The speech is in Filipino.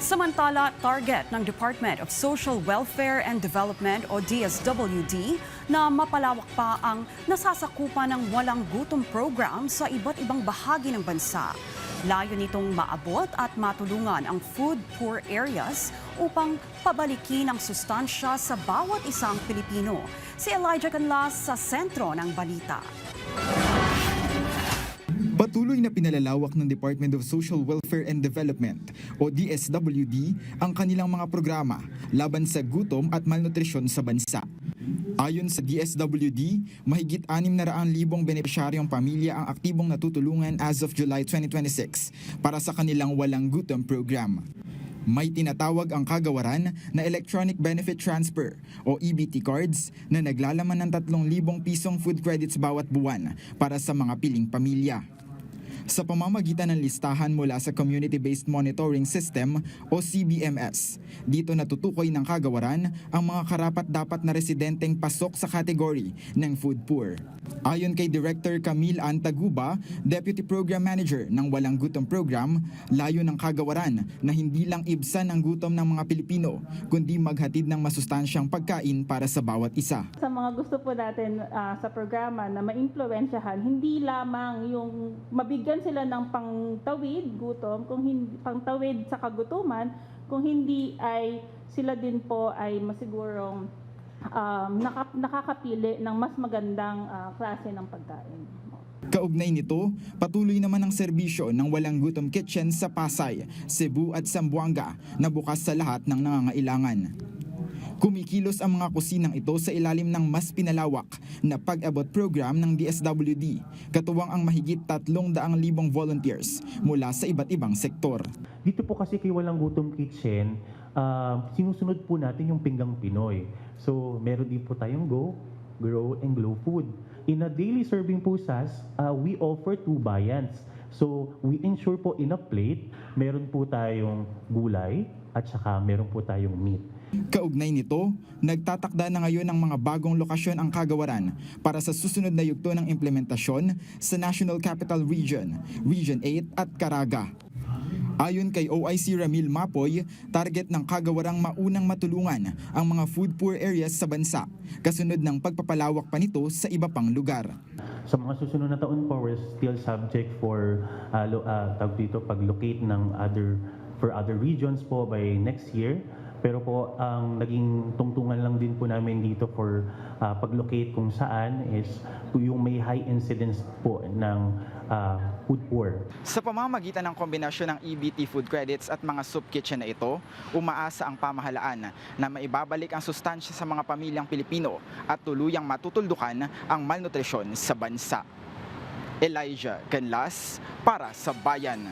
Samantala, target ng Department of Social Welfare and Development o DSWD na mapalawak pa ang nasasakupan ng walang gutom program sa iba't ibang bahagi ng bansa. Layo nitong maabot at matulungan ang food poor areas upang pabalikin ang sustansya sa bawat isang Pilipino. Si Elijah Canlas sa sentro ng balita. Patuloy na pinalalawak ng Department of Social Welfare and Development o DSWD ang kanilang mga programa laban sa gutom at malnutrisyon sa bansa. Ayon sa DSWD, mahigit 600,000 benepisyaryong pamilya ang aktibong natutulungan as of July 2026 para sa kanilang walang gutom program. May tinatawag ang kagawaran na Electronic Benefit Transfer o EBT cards na naglalaman ng 3,000 pisong food credits bawat buwan para sa mga piling pamilya. Sa pamamagitan ng listahan mula sa Community-Based Monitoring System o CBMS, dito natutukoy ng kagawaran ang mga karapat-dapat na residenteng pasok sa kategory ng food poor. Ayon kay Director Camille Antaguba, Deputy Program Manager ng Walang Gutom Program, layo ng kagawaran na hindi lang ibsan ang gutom ng mga Pilipino, kundi maghatid ng masustansyang pagkain para sa bawat isa. Sa mga gusto po natin sa programa na maimpluwensyahan, hindi lamang yung mabigyan sila ng pangtawid gutom, kung hindi pangtawid sa kagutuman, kung hindi ay sila din po ay masigurong nakakapili ng mas magandang klase ng pagkain. Kaugnay nito, patuloy naman ang serbisyo ng Walang Gutom Kitchen sa Pasay, Cebu at Zamboanga na bukas sa lahat ng nangangailangan. Kumikilos ang mga kusinang ito sa ilalim ng mas pinalawak na pag-abot program ng DSWD, katuwang ang mahigit 300,000 volunteers mula sa iba't ibang sektor. Dito po kasi kay Walang Gutom Kitchen, sinusunod po natin yung pinggang Pinoy. So meron din po tayong Go, Grow, and Glow food. In a daily serving po, we offer 2 viands. So we ensure po in a plate, meron po tayong gulay at saka meron po tayong meat. Kaugnay nito, nagtatakda na ngayon ng mga bagong lokasyon ang kagawaran para sa susunod na yugto ng implementasyon sa National Capital Region, Region 8 at Caraga. Ayon kay OIC Ramil Mapoy, target ng kagawarang maunang matulungan ang mga food poor areas sa bansa, kasunod ng pagpapalawak pa nito sa iba pang lugar. Sa mga susunod na taon po, we're still subject for pag-locate ng other regions po by next year. Pero po, ang naging tungtungan lang din po namin dito for pag-locate kung saan is yung may high incidence po ng food poor. Sa pamamagitan ng kombinasyon ng EBT food credits at mga soup kitchen na ito, umaasa ang pamahalaan na maibabalik ang sustansya sa mga pamilyang Pilipino at tuluyang matutuldukan ang malnutrisyon sa bansa. Elijah Canlas para sa Bayan.